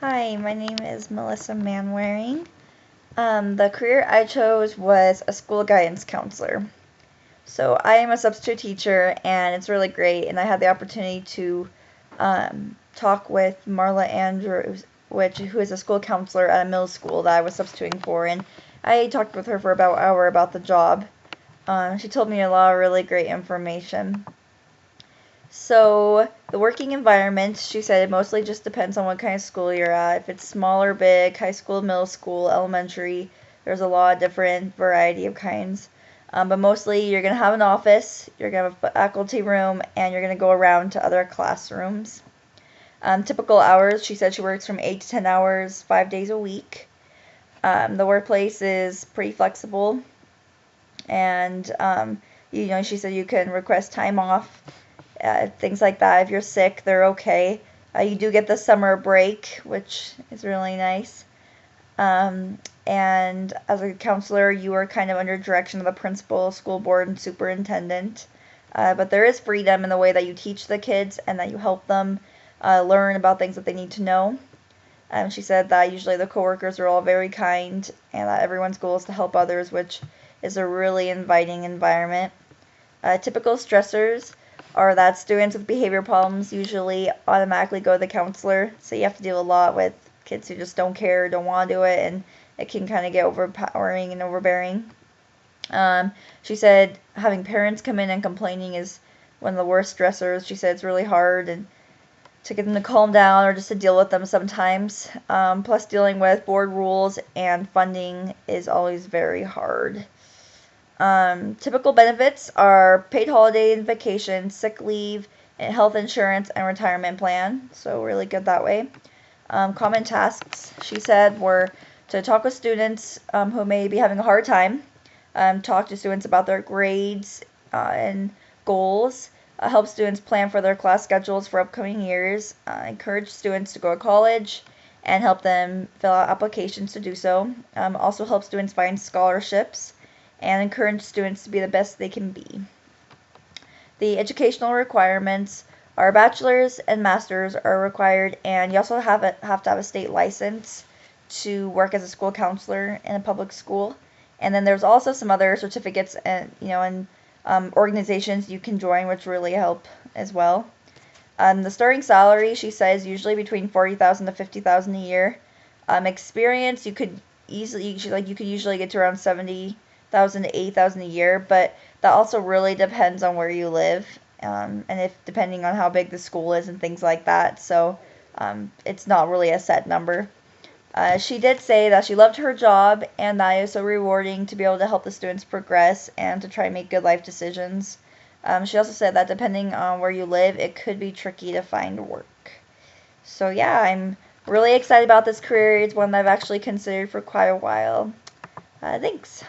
Hi, my name is Melissa Manwaring. The career I chose was a school guidance counselor. So I am a substitute teacher, and it's really great. And I had the opportunity to talk with Marla Andrews, who is a school counselor at a middle school that I was substituting for, and I talked with her for about an hour about the job. She told me a lot of really great information. So the working environment, she said, it mostly just depends on what kind of school you're at. If it's small or big, high school, middle school, elementary, there's a lot of different variety of kinds. But mostly you're going to have an office, you're going to have a faculty room, and you're going to go around to other classrooms. Typical hours, she said she works from 8 to 10 hours, 5 days a week. The workplace is pretty flexible, and she said you can request time off, things like that. If you're sick, they're okay. You do get the summer break, which is really nice. And as a counselor, you are kind of under direction of the principal, school board, and superintendent. But there is freedom in the way that you teach the kids and that you help them learn about things that they need to know. She said that usually the coworkers are all very kind and that everyone's goal is to help others, which is a really inviting environment. Typical stressors are that students with behavior problems usually automatically go to the counselor, so you have to deal a lot with kids who just don't care, don't want to do it, and it can kind of get overpowering and overbearing. She said having parents come in and complaining is one of the worst stressors. She said it's really hard and to get them to calm down or just to deal with them sometimes. Plus, dealing with board rules and funding is always very hard. Typical benefits are paid holiday and vacation, sick leave, and health insurance and retirement plan. So really good that way. Common tasks, she said, were to talk with students who may be having a hard time, talk to students about their grades and goals, help students plan for their class schedules for upcoming years, encourage students to go to college, and help them fill out applications to do so. Also help students find scholarships and encourage students to be the best they can be. The educational requirements are bachelor's and master's are required, and you also have to have a state license to work as a school counselor in a public school. And then there's also some other certificates and organizations you can join, which really help as well. The starting salary, she says, usually between $40,000 to $50,000 a year. Experience, you could usually get to around $70,000 to $80,000 a year, but that also really depends on where you live, and if depending on how big the school is and things like that. So it's not really a set number. She did say that she loved her job and that it was so rewarding to be able to help the students progress and to try and make good life decisions. She also said that depending on where you live, it could be tricky to find work. So yeah, I'm really excited about this career. It's one that I've actually considered for quite a while. Thanks.